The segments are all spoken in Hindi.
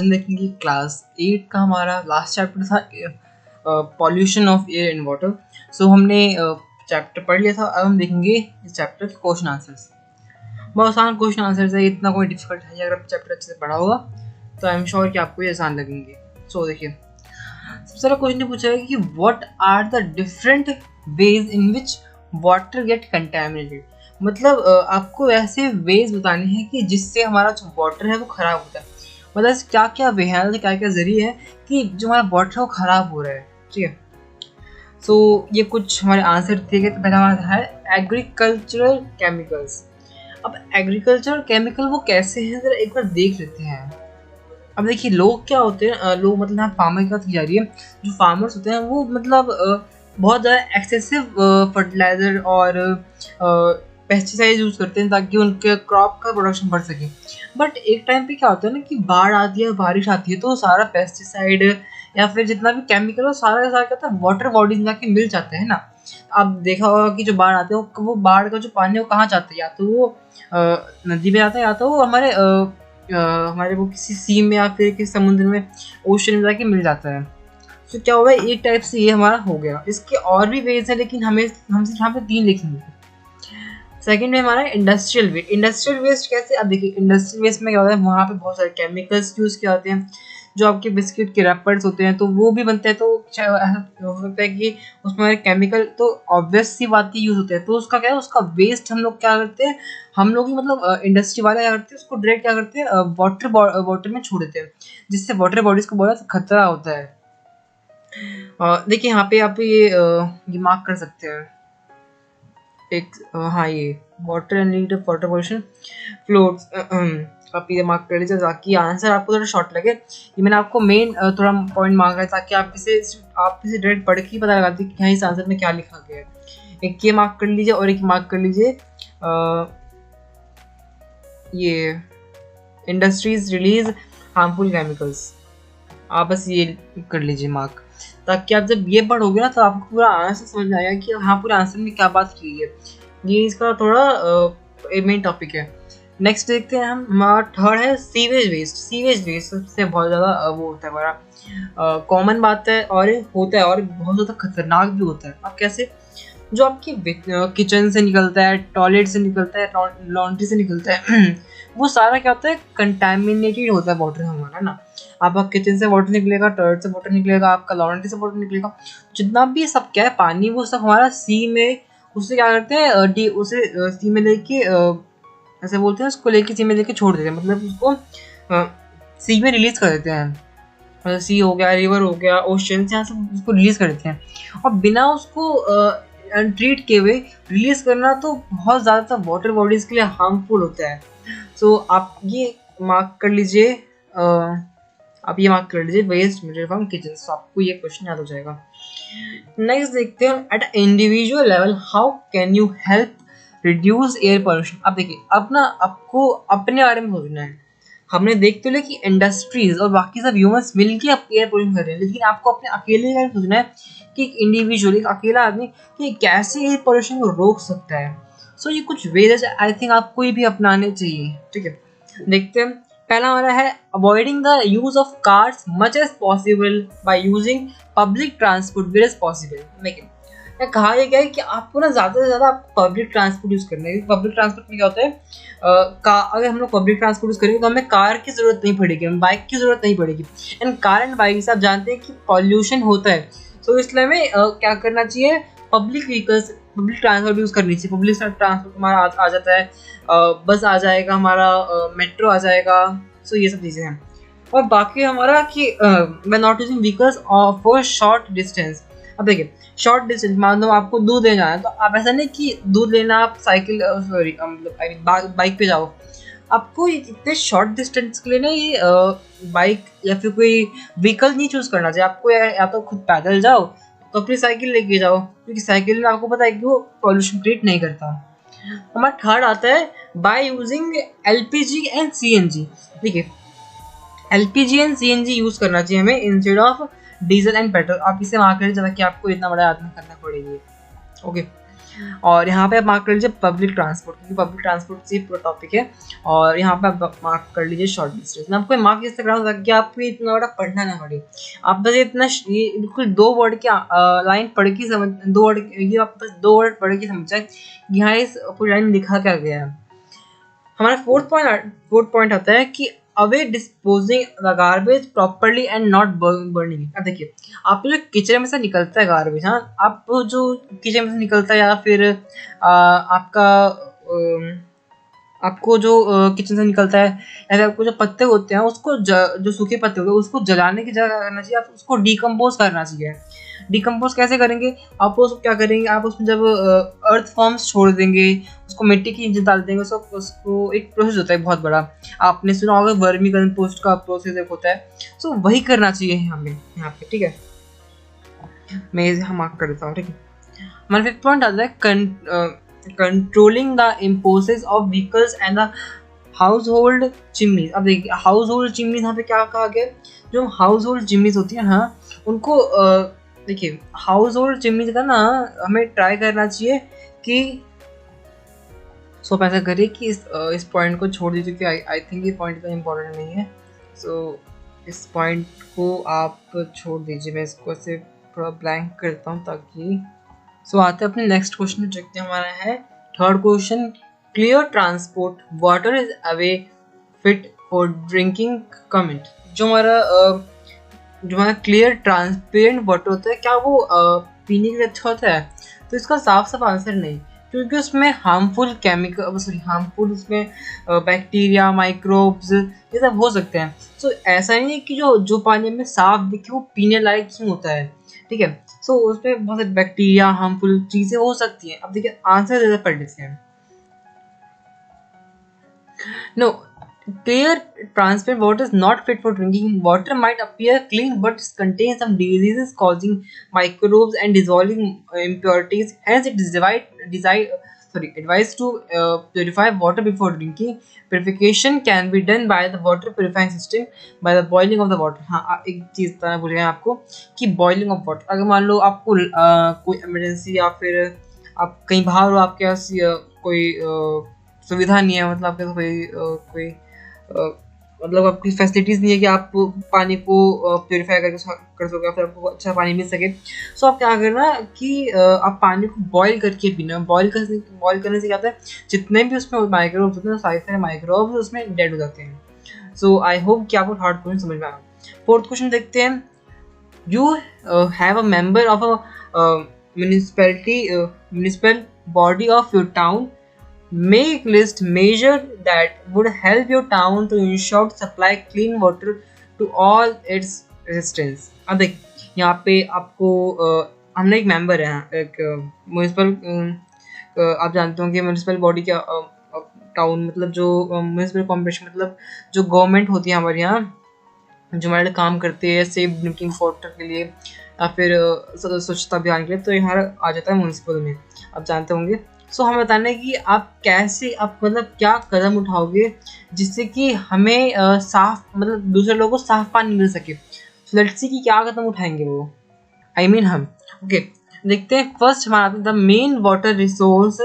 हम देखेंगे क्लास 8 का हमारा लास्ट चैप्टर था pollution of air and water. So हमने चैप्टर पढ़ लिया था। अब हम देखेंगे इस चैप्टर के क्वेश्चन आंसर्स। बहुत आसान क्वेश्चन आंसर्स है, इतना कोई डिफिकल्ट है। अगर आप चैप्टर अच्छे से पढ़ा होगा तो आई एम श्योर कि आपको ये आसान लगेंगे। सो देखिए, सबसे पहला क्वेश्चन पूछा है कि what are the different ways in which water get contaminated. मतलब आपको ऐसे वेज बताने हैं कि जिससे हमारा जो वाटर है वो ख़राब होता है। मतलब क्या क्या वे हैं, क्या क्या जरिए हैं कि जो हमारा वाटर है वो ख़राब हो रहा है। ठीक है, सो ये कुछ हमारे आंसर दिए गए। तो पहला हमारा है एग्रीकल्चरल केमिकल्स। अब एग्रीकल्चरल केमिकल वो कैसे हैं, ज़रा एक बार देख लेते हैं। अब देखिए, लोग क्या होते हैं, लोग मतलब यहाँ फार्मर की बात की जा रही है। जो फार्मर्स होते हैं वो मतलब बहुत ज़्यादा एक्सेसिव फर्टिलाइज़र और पेस्टिसाइड यूज़ करते हैं ताकि उनके क्रॉप का प्रोडक्शन बढ़ सके। बट एक टाइम पे क्या होता है ना कि बाढ़ आती है, बारिश आती है, तो सारा पेस्टिसाइड या फिर जितना भी केमिकल हो सारा का सारा क्या होता है वाटर बॉडीज में जाके मिल जाते हैं ना। अब देखा होगा कि जो बाढ़ आते हैं वो बाढ़ का जो पानी है वो कहाँ जाता है, या तो वो नदी में जाता है, या तो वो हमारे वो किसी सी में या फिर किसी समुद्र में, ओशन में जाके मिल जाता है। तो क्या हुआ, एक टाइप से ये हमारा हो गया। इसके और भी वेज है लेकिन हम सिर्फ यहाँ पे 3 लिखेंगे। सेकेंड है हमारा इंडस्ट्रियल वेस्ट। इंडस्ट्रियल वेस्ट कैसे, अब देखिए इंडस्ट्रियल वेस्ट में क्या होता है, वहाँ पे बहुत सारे केमिकल्स यूज़ किए जाते हैं। जो आपके बिस्किट के रैपर्स होते हैं तो वो भी बनते हैं, तो हो सकता है कि उसमें हमारे केमिकल तो ऑब्वियस सी बात ही यूज़ होते हैं। तो उसका क्या है, उसका वेस्ट हम लोग क्या करते हैं, हम लोग ही मतलब इंडस्ट्री वाले क्या करते हैं, उसको डायरेक्ट क्या करते हैं वाटर में छोड़ देते हैं, जिससे वाटर बॉडीज को बहुत खतरा होता है। देखिए यहाँ पे आप ये मार्क कर सकते हैं एक, हाँ, ये water and lead water pollution floats. आप ये मार्क कर लीजिए ताकि आंसर आपको थोड़ा शॉर्ट लगे। ये मैंने आपको मेन थोड़ा पॉइंट मांगा है ताकि आप इसे डायरेक्ट पढ़ के पता लगा दीजिए कि हाँ इस आंसर में क्या लिखा गया है। एक ये मार्क कर लीजिए और एक मार्क कर लीजिए ये इंडस्ट्रीज रिलीज हार्मफुल केमिकल्स। आप बस ये कर लीजिए मार्क, ताकि आप जब ये पढ़ोगे ना तो आपको पूरा आंसर समझ में आएगा कि हाँ पूरे आंसर में क्या बात की है। ये इसका थोड़ा मेन टॉपिक है। नेक्स्ट देखते हैं हम, हमारा थर्ड है सीवेज वेस्ट। सीवेज वेस्ट सबसे बहुत ज़्यादा वो होता है हमारा कॉमन बात है, और होता है और बहुत ज़्यादा खतरनाक भी होता है। अब कैसे, जो आपकी किचन से निकलता है, टॉयलेट से निकलता है, लॉन्ड्री से निकलता है वो सारा क्या होता है, कंटामिनेटेड होता है वाटर हमारा ना। आपका किचन से वाटर निकलेगा, टॉयलेट से वाटर निकलेगा, आपका लॉन्ड्री से वाटर निकलेगा, जितना भी सब क्या है पानी, वो सब हमारा सी में, उससे क्या करते हैं उसे सी में लेके ऐसे बोलते हैं, उसको लेके सी में लेके छोड़ देते हैं, मतलब उसको सी में रिलीज कर देते हैं। सी हो गया, रिवर हो गया, ओशन से यहाँ से उसको रिलीज कर देते हैं। और बिना उसको अनट्रीट किए हुए रिलीज करना तो बहुत ज़्यादा वाटर बॉडीज के लिए हार्मफुल होता है। सो आप ये मार्क कर लीजिए, वेस्ट मटेरियल फ्रॉम किचन। सो आपको ये क्वेश्चन याद हो जाएगा। नेक्स्ट देखते हैं, eight individual level how can you help reduce air pollution. अब देखिए, आपको अपने बारे में सोचना है। हमने देखते हुए कि इंडस्ट्रीज और बाकी सब ह्यूमंस मिलकर एयर पोल्यूशन कर रहे हैं, लेकिन आपको अपने अकेले का सोचना है कि एक इंडिविजुअल, एक अकेला आदमी कि कैसे एयर पोल्यूशन को रोक सकता है। सो ये कुछ वेज आई थिंक आपको ये भी अपनाने चाहिए। ठीक है, देखते हैं। पहला हमारा है avoiding the use of cars much as possible by using public transport where as possible. लेकिन कहा यह गया है कि आपको ना ज़्यादा से ज़्यादा पब्लिक ट्रांसपोर्ट यूज़ करना है। पब्लिक ट्रांसपोर्ट में क्या होता है, अगर हम लोग पब्लिक ट्रांसपोर्ट यूज़ करेंगे तो हमें कार की ज़रूरत नहीं पड़ेगी, हमें बाइक की ज़रूरत नहीं पड़ेगी। एंड कार एंड बाइक से आप जानते हैं कि पॉल्यूशन होता है। सो इसलिए हमें क्या करना चाहिए, public vehicles, public transport use करनी चाहिए। पब्लिक ट्रांसपोर्ट हमारा आ जाता है, बस आ जाएगा हमारा, मेट्रो आ जाएगा। सो ये सब चीज़ें हैं। और बाकी हमारा कि we not using vehicles for short distance. अब देखिए, शॉर्ट डिस्टेंस मान लो आपको दूध लेना है, तो आप ऐसा नहीं कि दूध लेना आप साइकिल बाइक पे जाओ। आपको इतने शॉर्ट डिस्टेंस के लिए ना ये बाइक या फिर कोई व्हीकल नहीं चूज़ करना चाहिए। आपको या तो खुद पैदल जाओ तो अपनी साइकिल लेके जाओ, क्योंकि साइकिल में आपको पता है कि वो पॉल्यूशन क्रिएट नहीं करता। हमारा थर्ड आता है by using LPG and CNG. देखिए, एलपीजी एंड सीएनजी यूज़ करना चाहिए हमें instead of diesel and petrol. आप इसे वहाँ कर ताकि आपको इतना बड़ा आदमी करना पड़ेगी। ओके, और यहाँ पे आप मार्क कर लीजिए पब्लिक ट्रांसपोर्ट, क्योंकि पब्लिक ट्रांसपोर्ट से पूरा टॉपिक है। और यहाँ पे आप मार्क कर लीजिए शॉर्ट डिस्टेंस। मैं आपको मार्क इससे कर रहा हूँ ताकि आपको इतना बड़ा पढ़ना ना पड़े, आप बस इतना ये बिल्कुल 2 वर्ड की लाइन पढ़ के समझ, 2 वर्ड ये आप बस 2 वर्ड पढ़ के समझ जाए कि यहाँ इस पूरी लाइन लिखा क्या गया है। हमारा फोर्थ पॉइंट आता है कि away disposing the garbage properly and not burning. अब देखिए आपको जो किचन में से निकलता है गार्बेज, हाँ आप जो किचन में से निकलता है या फिर आपको जो किचन से निकलता है या फिर आपको जो पत्ते होते हैं उसको जो सूखे पत्ते होते हैं उसको जलाने की जगह करना चाहिए, आप उसको डिकम्पोज करना चाहिए। डिकम्पोज कैसे करेंगे, आप उसको क्या करेंगे, आप उसमें जब अर्थ फॉर्म्स छोड़ देंगे, उसको मिट्टी की नीचे डाल देंगे, उसको एक प्रोसेस होता है बहुत बड़ा, आपने सुना होगा वर्मी कंपोस्ट का प्रोसेस एक होता है, सो वही करना चाहिए हमें यहाँ पे, ठीक है। मैं इसे मार्क कर देता हूँ, ठीक है। हमारा फिफ्थ पॉइंट आता है controlling the emissions of vehicles and the household chimneys. अब देखिए हाउस होल्ड चिमनीज यहाँ पे क्या कहा गया, जो हाउस होल्ड चिमनीज होती है, हाँ उनको देखिए हाउस होल्ड चिमनीज का ना हमें ट्राई करना चाहिए कि ऐसा करिए कि इस पॉइंट को छोड़ दीजिए, क्योंकि आई थिंक ये पॉइंट इतना इम्पोर्टेंट नहीं है। सो इस पॉइंट को आप छोड़ दीजिए, मैं इसको ऐसे थोड़ा ब्लैंक करता हूँ ताकि आते हैं अपने नेक्स्ट क्वेश्चन में। देखते हैं हमारा है third question, clear transport water is away fit for drinking comment. जो हमारा क्लियर ट्रांसपेरेंट वाटर होता है, क्या वो पीने के लिए अच्छा होता है? तो इसका साफ आंसर नहीं, क्योंकि उसमें हार्मफुल उसमें बैक्टीरिया, माइक्रोब्स ये सब हो सकते हैं। सो ऐसा नहीं है कि जो पानी में साफ दिखे वो पीने लायक ही होता है, ठीक है। सो उसमें बहुत सारे बैक्टीरिया, हार्मफुल चीजें हो सकती हैं। अब देखिए आंसर जैसे पढ़ लेते हैं। No, clear transparent water is not fit for drinking. Water might appear clean but contains some diseases causing microbes and dissolving impurities. Hence it is advised to purify water before drinking. Purification can be done by the water purifying system by the boiling of the water. हाँ एक चीज़ बताना भूल गया आपको कि boiling of water, अगर मान लो आपको कोई इमरजेंसी या फिर आप कहीं बाहर हो, आपके पास कोई सुविधा नहीं है, मतलब आपके पास कोई मतलब आपकी फैसिलिटीज़ नहीं है कि आप पानी को प्योरीफाई कर सको, फिर आपको अच्छा पानी मिल सके। सो आप क्या करना कि आप पानी को बॉईल करके पीना। बॉईल करने से क्या होता है, जितने भी उसमें माइक्रोब्स होते हैं सारे माइक्रोब्स उसमें डेड हो जाते हैं। सो आई होप कि आपको थर्ड क्वेश्चन समझ में आया। फोर्थ क्वेश्चन देखते हैं। You have a member of a municipal body of your town, make list measure that would help your town to ensure supply clean water to all its residents। अब देख यहाँ पे आपको हमने एक मेंबर है, एक म्यूनिसिपल, आप जानते हो कि म्यूनिसिपल बॉडी क्या, टाउन मतलब जो म्यूनिसिपल कॉर्पोरेशन मतलब जो गवर्नमेंट होती है हमारे यहाँ, जो हमारे काम करते हैं सेफ ड्रिंकिंग वाटर के लिए या फिर स्वच्छता अभियान के लिए, तो यहाँ आ जाता है म्यूनिसिपल में, आप जानते होंगे। सो हमें बताना है कि आप कैसे, आप मतलब क्या कदम उठाओगे जिससे कि हमें साफ मतलब दूसरे लोगों को साफ पानी मिल सके। सो लेट्स सी कि क्या कदम उठाएंगे वो, हम ओके देखते हैं। फर्स्ट हमारा the main water resource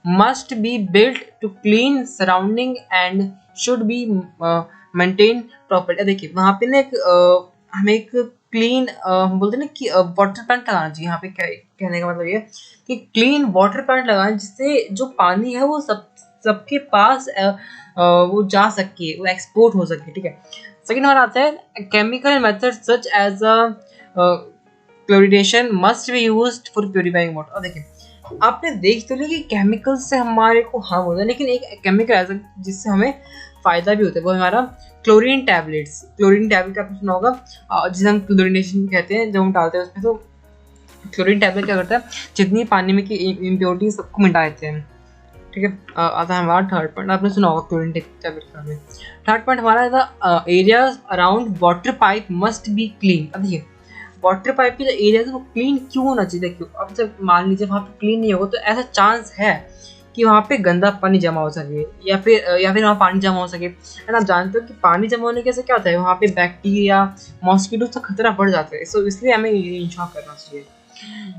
must be built to clean surrounding and should be maintain properly. देखिए वहाँ पे ना हमें एक क्लीन हम बोलते हैं ना कि वाटर प्लांट लगाना चाहिए। यहाँ पे कहने का मतलब ये कि क्लीन वाटर प्लांट लगाना, जिससे जो पानी है वो सबके पास वो जा सके, वो एक्सपोर्ट हो सके, ठीक है। सेकेंड हमारा आता है chemical method such as chlorination must be used for purifying water. और देखिए आपने देख तो लिया कि केमिकल से हमारे को हार्म होता है, लेकिन एक केमिकल ऐसा जिससे हमें फ़ायदा भी होता है, वो हमारा क्लोरीन टैबलेट्स। क्लोरीन टैबलेट आपने सुना होगा, जिसे हम क्लोरिनेशन कहते हैं, जब हम डालते हैं उसमें, तो क्लोरीन टैबलेट क्या करता है, जितनी पानी में की इम्प्योरिटी सबको मिटा देते हैं, ठीक है। आता है हमारा थर्ड पॉइंट, आपने सुना होगा क्लोरीन टैबलेट का में। थर्ड पॉइंट हमारा the areas around water pipe must be clean. अब देखिए वाटर पाइप के जो एरिया है वो क्लीन क्यों होना चाहिए। देखिए अब जब मान लीजिए वहाँ पे क्लीन नहीं होगा तो ऐसा चांस है कि वहाँ पे गंदा पानी जमा हो सके या फिर वहाँ पानी जमा हो सके। एंड आप जानते हो कि पानी जमा होने के से क्या होता है, वहाँ पे बैक्टीरिया, मॉस्किटो का खतरा बढ़ जाता है। सो इसलिए हमें इंश्योर करना चाहिए।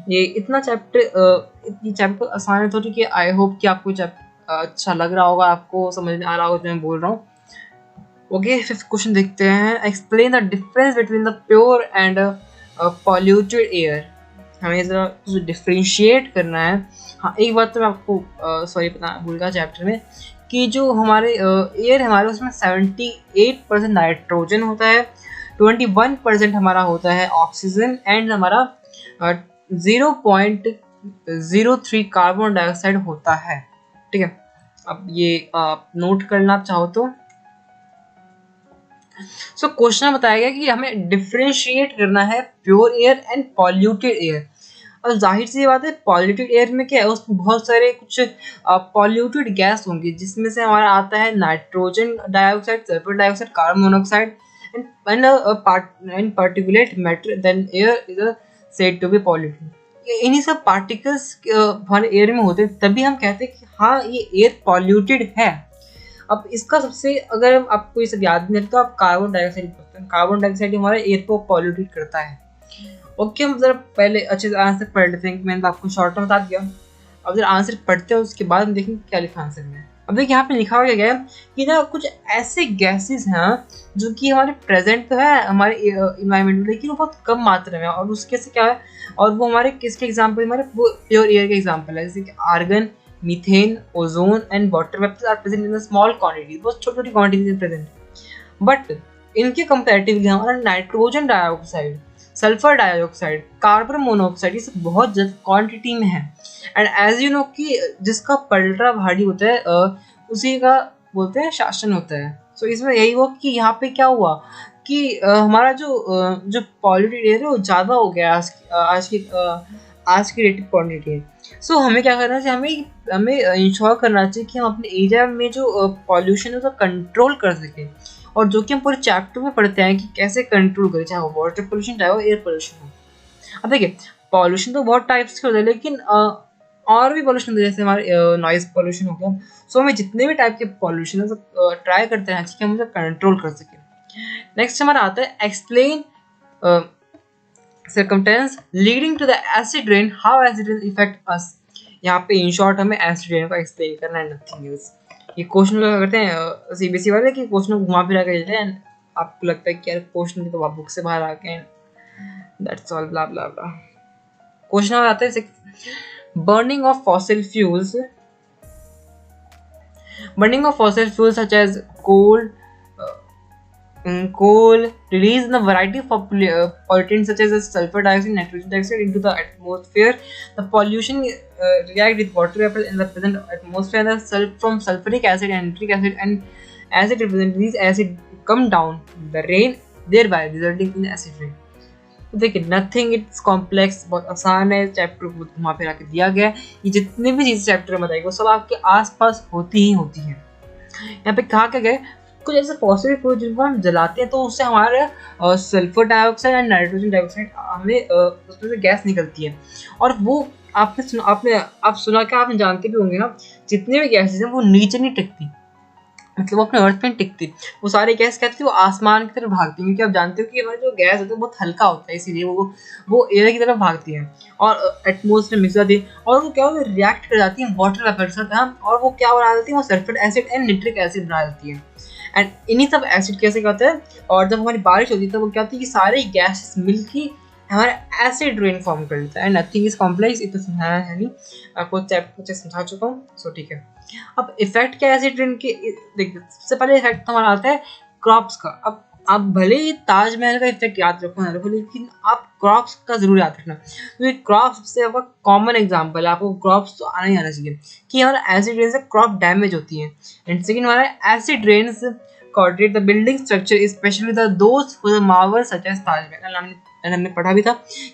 ये इतना ये चैप्टर आसान है थोड़ी कि आई होप कि आपको अच्छा लग रहा होगा, आपको समझ में आ रहा होगा जो मैं बोल रहा हूँ। ओके, फिफ्थ क्वेश्चन देखते हैं। Explain the difference between the pure and polluted air. हमें ज़रा डिफ्रेंशिएट करना है। हाँ, एक बात तो मैं आपको सॉरी पता भूल गया चैप्टर में, कि जो हमारे एयर हमारे उसमें 78% नाइट्रोजन होता है, 21% हमारा होता है ऑक्सीजन, एंड हमारा 0.03 कार्बन डाइऑक्साइड होता है। ठीक है, अब ये आप नोट करना आप चाहो तो। सो क्वेश्चन बताया गया कि हमें डिफरेंशिएट करना है pure air and polluted air. और जाहिर सी बात है, पॉल्यूटेड एयर में क्या है, उसमें बहुत सारे कुछ पॉल्यूटेड गैस होंगी, जिसमें से हमारा आता है nitrogen dioxide, sulphur dioxide, carbon monoxide and particulate matter, then air is said to be polluted. इन्हीं सब पार्टिकल्स हमारे एयर में होते हैं, तभी हम कहते हैं कि हाँ ये एयर पॉल्यूटेड है। अब इसका सबसे, अगर आपको ये सब याद नहीं है तो आप कार्बन डाइऑक्साइड पढ़ते हैं। कार्बन डाइऑक्साइड हमारे एयर को पॉल्यूटेड करता है। ओके, हम जरा पहले अच्छे से आंसर पढ़ लेते हैं। मैंने तो आपको शॉर्ट में बता दिया। अब जरा आंसर पढ़ते हैं, उसके बाद हम देखेंगे क्या लिखा आंसर में। अब देखिए यहाँ पे लिखा हुआ गया है कि ना कुछ ऐसे गैसेस हैं जो कि हमारे प्रेजेंट तो है हमारे इन्वायरमेंट में, लेकिन वो बहुत कम मात्रा में, और उसके से क्या है, और वो हमारे किसके एग्जाम्पल, हमारे वो प्योर एयर के एग्जाम्पल है, जैसे कि argon, methane, ozone and water vapours are present in small quantity, बहुत छोटी छोटी क्वांटिटी प्रेजेंट। बट इनके कंपैरेटिवली हमारा nitrogen dioxide, sulphur dioxide, carbon monoxide, ये सब बहुत ज़्यादा क्वांटिटी में है। एंड एज यू नो कि जिसका पलड़ा भारी होता है उसी का बोलते हैं शासन होता है। सो इसमें यही हुआ कि यहाँ पे क्या हुआ कि हमारा जो पॉल्यूटेड एयर है वो ज़्यादा हो गया आज की रेटेड क्वान्टिटी है। सो हमें क्या करना चाहिए, हमें इंश्योर करना चाहिए कि हम अपने एरिया में जो पॉल्यूशन है उसको कंट्रोल कर सकें, और जो कि हम पूरे चैप्टर में पढ़ते हैं कि कैसे कंट्रोल करें, चाहे वो वाटर पोल्यूशन चाहे वो एयर पोल्यूशन हो। अब देखिए, पॉल्यूशन तो बहुत टाइप्स के होते हैं, लेकिन और भी पोल्यूशन होते हैं, जैसे हमारे नॉइज पोल्यूशन हो गया। सो हमें जितने भी टाइप के पॉल्यूशन है सब ट्राई करते हैं कि हम उसे कंट्रोल कर सकें। नेक्स्ट हमारा आता है explain circumstance leading to the acid rain, how acid rain affect us। यहाँ पे इन शॉर्ट हमें एसिड रेन को एक्सप्लेन करना है, नथिंग एल्स। ये क्वेश्चन करते हैं सीबीएसई वाले कि क्वेश्चन को घुमा फिरा के देते हैं, आपको लगता है कि यार क्वेश्चन की तो आप बुक से बाहर आ गए, that's all blah blah blah. Question number आता है burning of fossil fuels, burning of fossil fuels such as coal release a variety of pollutants such as sulfur dioxide, nitrogen dioxide into the atmosphere. The pollution react with water vapor in the present atmosphere, and from sulfuric acid and nitric acid and acid represent these acid come down the rain, thereby resulting in acid rain. तो देखिए, नथिंग इट्स कॉम्प्लेक्स, बहुत आसान है, चैप्टर को घुमा फिरा के दिया गया। ये जितने भी चीज़ें चैप्टर में बताई वो सब आपके आसपास होती ही होती हैं। यहाँ पे कहा क्या गया, कुछ ऐसे फॉसिल फ्यूल जिनको हम जलाते हैं तो उससे हमारे sulphur dioxide and nitrogen dioxide हमें उसमें से गैस निकलती है, और वो आप सुना कि आपने जानते भी होंगे ना, जितने भी गैसेज हैं वो नीचे नहीं टिकती, मतलब वो अपने अर्थ पे टिकती, वो सारी गैस कहती है वो आसमान की तरफ भागती है, क्योंकि आप जानते हो कि हमारी जो गैस होता है बहुत हल्का होता है, इसीलिए वो एयर की तरफ भागती है और एटमोसफेयर मिक्स जाती है, और वो क्या होता है, रिएक्ट कर जाती है वाटर वेपर के साथ, और वो क्या बना देती है, वो sulphur acid and nitric acid बना देती है। एंड इन्हीं सब एसिड कैसे क्या होता है, और जब हमारी बारिश होती है तो वो क्या होती है कि सारे गैसेस मिलकर हमारे एसिड रेन फॉर्म कर लेता है। नथिंग इज कॉम्प्लेक्स, इतना समझाया है नहीं, आपको चैप्टर समझा चुका हूँ। सो ठीक है, अब इफेक्ट क्या एसिड रेन के, देखिए सबसे पहले इफेक्ट हमारा आता है क्रॉप्स का। अब आप भले ही ताजमहल का इफेक्ट याद रखो ना रखो, लेकिन आप क्रॉप्स का जरूर याद रखना, क्योंकि क्रॉप्स से आपका कॉमन एग्जांपल है, आपको क्रॉप्स तो आना ही आना चाहिए कि हमारा एसिड रेन से क्रॉप डैमेज होती है। एंड सेकंड हमारा acid rains coordinate the building structure, especially the those who are marble such as Taj Mahal. हमने पढ़ा भी था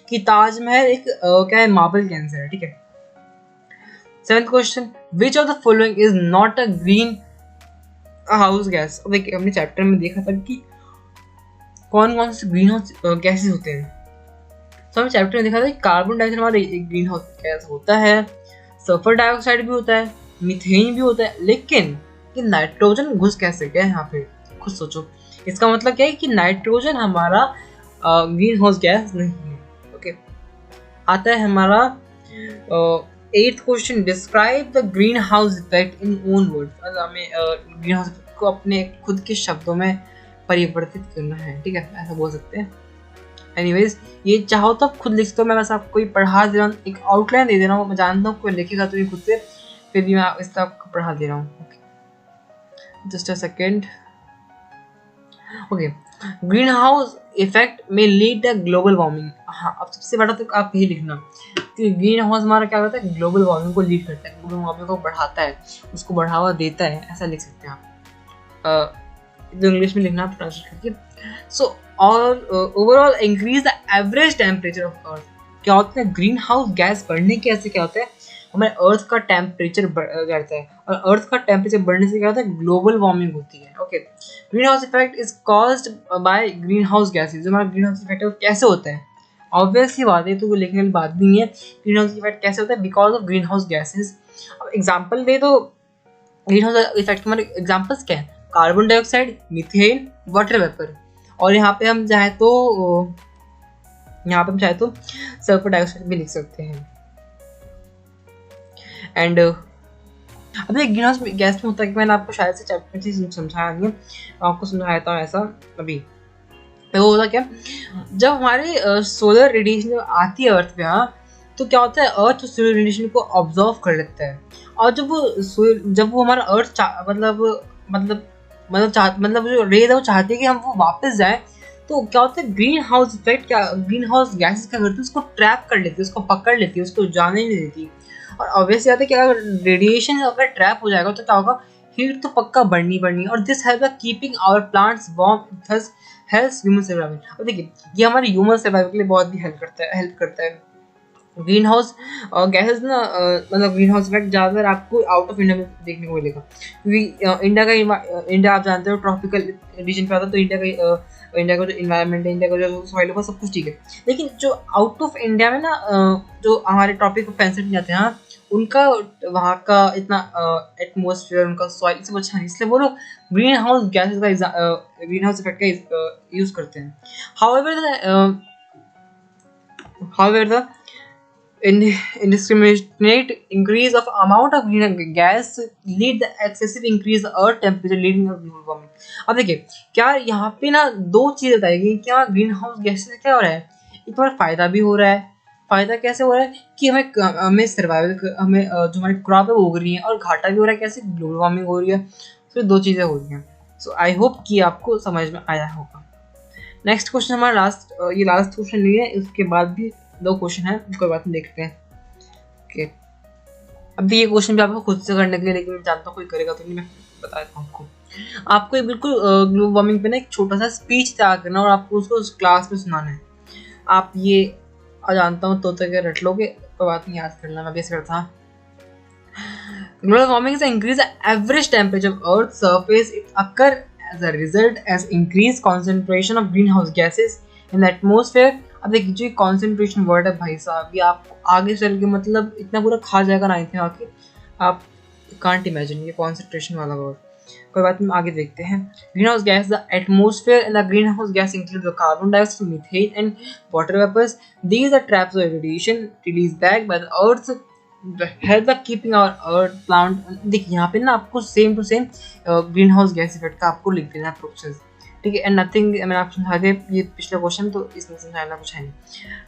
कि ताजमहल एक क्या है, मार्बल कैंसर है। ठीक है, seventh question, which of the following is not a green house gas. देखिए, हमने चैप्टर में देखा था कि कौन कौन से ग्रीन हाउस गैसेस होते हैं। तो हमने चैप्टर में देखा था कि कार्बन डाइऑक्साइड हमारा एक ग्रीन हाउस गैस होता है, सल्फर डाइऑक्साइड भी होता है, मीथेन भी होता है, लेकिन कि नाइट्रोजन घुस कैसे गया यहाँ पे, खुद सोचो। इसका मतलब क्या है कि नाइट्रोजन हमारा ग्रीन हाउस गैस नहीं है। ओके, आता है हमारा 8th question, describe the green house effect in own words. मतलब हमें ग्रीन हाउस इफेक्ट को अपने खुद के शब्दों में परिवर्तित करना है, ठीक है, ऐसा बोल सकते हैं। एनीवेज, ये चाहो तो आप खुद लिख सकते हो, मैं बस आपको ये पढ़ा दे रहा हूँ, एक आउटलाइन दे दे रहा हूँ। मैं जानता हूँ कोई लिखेगा तो ये खुद से, फिर भी मैं इस तरह आपको पढ़ा दे रहा हूँ। Just a second. Okay, green house effect में लीड द ग्लोबल वार्मिंग। हाँ, अब सबसे बड़ा तो आप यही लिखना कि ग्रीन हाउस हमारा क्या करता है, ग्लोबल वार्मिंग को लीड करता है, ग्लोबल वार्मिंग को बढ़ाता है, उसको बढ़ावा देता है, ऐसा लिख सकते हैं आप। जो इंग्लिश में लिखना आप ट्रांसलेट करके। सो और overall increase the average temperature of earth. क्या होता है, ग्रीन हाउस गैस बढ़ने के ऐसे क्या होता है, हमारे अर्थ का टेम्परेचर बढ़ता है, और अर्थ का टेम्परेचर बढ़ने से क्या होता है, ग्लोबल वार्मिंग होती है। Okay, green house effect is caused by green house gases. जो हमारा ग्रीन हाउस इफेक्ट है वो कैसे होता है, ऑब्वियसली बात है, तो वो लिखने वाली बात भी नहीं है। ग्रीन हाउस इफेक्ट कैसे होता है, because of green house gases. अब एग्जाम्पल दे तो ग्रीन हाउस इफेक्ट हमारे एग्जाम्पल्स क्या है, carbon dioxide, methane, water vapour, और यहाँ पे हम चाहे तो सल्फर डाइऑक्साइड भी लिख सकते हैं। एंड अब ग्रीन हाउस गैस में होता है कि मैंने आपको शायद से चैप्टर से समझाया नहीं है, आपको समझाया था ऐसा अभी। तो वो होता क्या, जब हमारे सोलर रेडिएशन जब आती है अर्थ पे, हाँ, तो क्या होता है, अर्थ उस सोलर रेडिएशन को ऑब्जर्व कर लेता है, और जब वो हमारा अर्थ मतलब जो रेज है वो चाहती है कि हम वो वापस जाए, तो क्या होता है, ग्रीन हाउस इफेक्ट, क्या ग्रीन हाउस गैसेस क्या करती है, उसको ट्रैप कर लेती है, उसको पकड़ लेती है, उसको जाने नहीं देती। और ऑब्वियसली आता है कि अगर रेडिएशन अगर ट्रैप हो जाएगा तो क्या होगा, हीट तो पक्का बढ़नी, और this help keeping our plants warm, thus helps human survival. और देखिए, ये हमारे ह्यूमन सर्वाइवल के लिए बहुत भी हेल्प करता है ग्रीन हाउस गैसेस ना। मतलब ग्रीन हाउस इफेक्ट ज़्यादातर आपको आउट ऑफ इंडिया में देखने को मिलेगा, क्योंकि इंडिया आप जानते हो ट्रॉपिकल रीजन पे आता है, तो इंडिया का जो इन्वायरमेंट है, इंडिया का जो सॉइल होगा, सब कुछ ठीक है। लेकिन जो आउट ऑफ इंडिया में ना, जो हमारे टॉपिक पेंसिल नहीं जाते हैं, उनका वहाँ का इतना एटमोसफियर, उनका सॉइल सब अच्छा नहीं, इसलिए वो लोग ग्रीन हाउस गैसेस का ग्रीन हाउस इफेक्ट का यूज़ करते हैं। However, the indiscriminate increase of amount of greenhouse gas lead the excessive increase earth temperature leading to global warming। अब देखिए, क्या यहाँ पे ना दो चीज़ बताएगी, क्या ग्रीन हाउस गैस से क्या हो रहा है, एक बार फायदा भी हो रहा है। फायदा कैसे हो रहा है कि हमें सर्वाइवल, हमें जो हमारी क्रॉप है वो उग रही है, और घाटा भी हो रहा है, कैसे, ग्लोबल वार्मिंग हो रही है। तो दो चीज़ें हो रही हैं। सो आई होप कि आपको समझ में आया होगा। नेक्स्ट क्वेश्चन हमारा ये लास्ट क्वेश्चन नहीं है, इसके बाद भी 2 क्वेश्चन है, कोई बात नहीं, देखते हैं। ओके, अब ये क्वेश्चन भी आपको खुद से करने के लिए, लेकिन मैं जानता हूँ कोई करेगा तो नहीं, मैं बता देता हूँ आपको ये बिल्कुल ग्लोबल वार्मिंग पे ना एक छोटा सा स्पीच तैयार करना, और आपको उसको उस क्लास में सुनाना है। आप ये जानता हूँ तो के रट लोगे, कोई बात नहीं, याद करना, मैं भी ऐसे करता। Global warming is increase average temperature of earth surface, it occur as a result as increased concentration of greenhouse gases in the atmosphere। अब देखिए, जो concentration वर्ड है भाई साहब, ये आपको आगे चल के मतलब इतना पूरा खा जाएगा 9th में आके, आप can't imagine ये concentration वाला वर्ड। कोई बात नहीं, आगे देखते हैं। greenhouse gas, the atmosphere and the greenhouse gas include the carbon dioxide, methane and water vapors। These are traps of radiation released back by the earth help keeping our earth plant. देखिए, यहाँ पे ना आपको same to same green house gas effect का आपको लिख देना प्रोसेस, ठीक है। एंड नथिंग, मैंने आपको समझा दिया ये पिछला क्वेश्चन, तो इसमें समझाना कुछ है नहीं।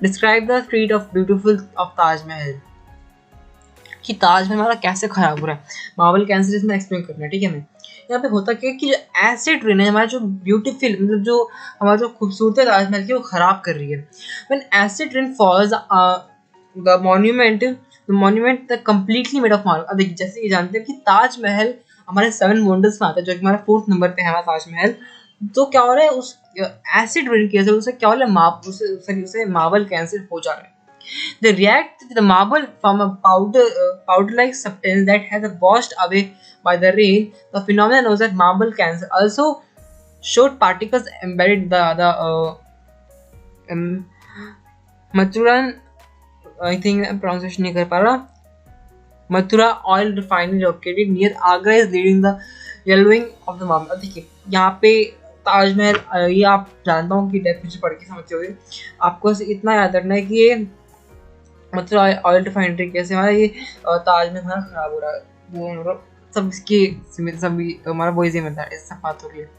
Describe the street of beautiful of Taj Mahal, कि ताजमहल हमारा कैसे खराब हो रहा है, मार्बल कैंसर, इसमें एक्सप्लेन करना है, ठीक है। मैं यहाँ पे होता क्या है कि जो एसिड रेन है हमारा, जो ब्यूटीफुल मतलब जो हमारा जो खूबसूरत ताजमहल की, वो खराब कर रही है। When acid rain false the monument the completely made of marble. अब देखिए, जैसे ये जानते हैं कि ताजमहल हमारे 7 वंडर्स में आता है, जो कि हमारा 4th नंबर पे है हमारा ताजमहल। तो क्या हो रहा है, उस एसिड रेन की वजह से उसे क्या हो रहा है, उसे मार्बल कैंसर हो जा रहा है। They react to the marble from a powder-like substance that has washed away by the rain. The phenomenon known as marble cancer also showed particles embedded in the Mathuran, I think pronunciation नहीं कर पा रहा, Mathura oil refinery located near Agra is leading the yellowing of the marble. अब देखिए, यहाँ पे ताजमहल, ये आप जानता हूँ कि डेफिनेशन पढ़ के समझते होगे, आपको इतना याद रखना है कि ये मतलब ऑयल रिफाइनरी कैसे हमारा ये ताज में हमारा खराब हो रहा है, वो मतलब सब इसकी सभी हमारा वही जिम्मेदार है, सब बात हो रही है।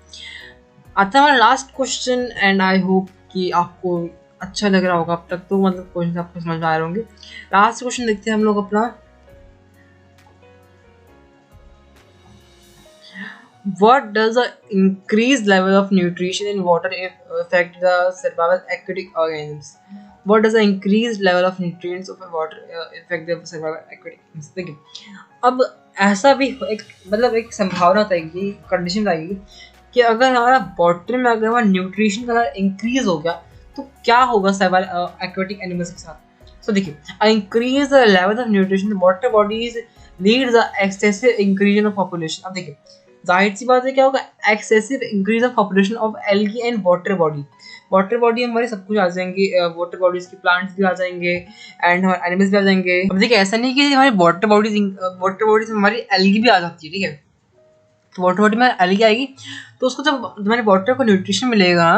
आता है हमारा last question and I hope कि आपको अच्छा लग रहा होगा अब तक, तो मतलब क्वेश्चन आपको समझ में आ रहे होंगे। लास्ट क्वेश्चन देखते हैं हम लोग अपना, what does the increased level of nutrition in water affect the survival aquatic organisms? What does the increased level of nutrients of water affect the survival aquatic organisms? देखिए अब ऐसा भी एक मतलब एक संभावना आएगी, कंडीशन आएगी कि अगर हमारा वाटर में अगर हमारा न्यूट्रिशन का इंक्रीज हो गया तो क्या होगा सर्वाइवल एक्वेटिक एनिमल्स के साथ। सो देखिए increase the level of nutrition water bodies lead the excessive increase in of population. अब देखिए जाहिर सी बात है क्या होगा, excessive increase of population of algae and water body. Water body हमारे सब कुछ आ जाएंगे, वाटर बॉडीज के प्लांट्स भी आ जाएंगे एंड हमारे एनिमल्स भी आ जाएंगे। अब देखिए ऐसा नहीं कि हमारी वाटर बॉडीज हमारी एल्गी भी आ जाती है, ठीक है, तो वाटर बॉडी में एल्गी आएगी तो उसको जब हमारे वाटर को न्यूट्रिशन मिलेगा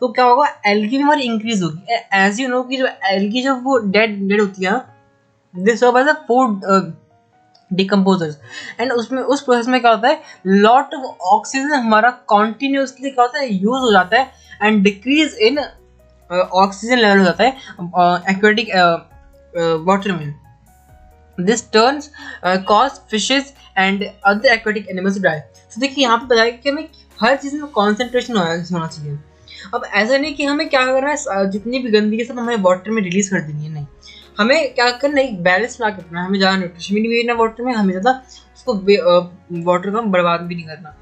तो क्या होगा, एल्गी भी हमारी इंक्रीज होगी। एज यू नो कि जो एल्गी जब वो डेड होती है, this serve as a food decomposers, and उसमें उस प्रोसेस में क्या होता है, लॉट ऑफ ऑक्सीजन हमारा कॉन्टिन्यूसली क्या होता है यूज हो जाता है and decrease in oxygen level हो जाता है एक्वेटिक वाटर में। This turns cause fishes and other aquatic animals to die. तो देखिए यहाँ पे बताया कि हमें हर चीज़ में कॉन्सेंट्रेशन होना चाहिए। अब ऐसा नहीं कि हमें क्या करना है, जितनी भी गंदगी सब हमें वाटर में रिलीज कर देनी है, नहीं, हमें क्या करना है, एक बैलेंस ला के रखना है। हमें ज़्यादा न्यूट्रिशन भी नहीं भेजना वाटर में, हमें ज़्यादा उसको वाटर को बर्बाद भी नहीं करना।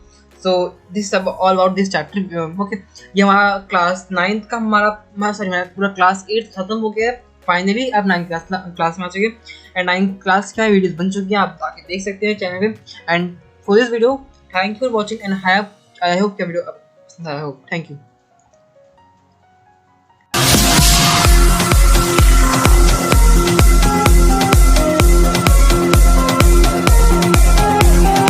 So this all about this chapter. Okay, ये हमारा क्लास 9th का हमारा पूरा क्लास 8 खत्म हो गया है फाइनली। अब 9th क्लास में आ चुके हैं एंड 9th क्लास की वीडियोस बन चुकी हैं, आप आके देख सकते हैं चैनल पे। And for this video thank you for watching and I hope video पसंद आया हो। Thank you.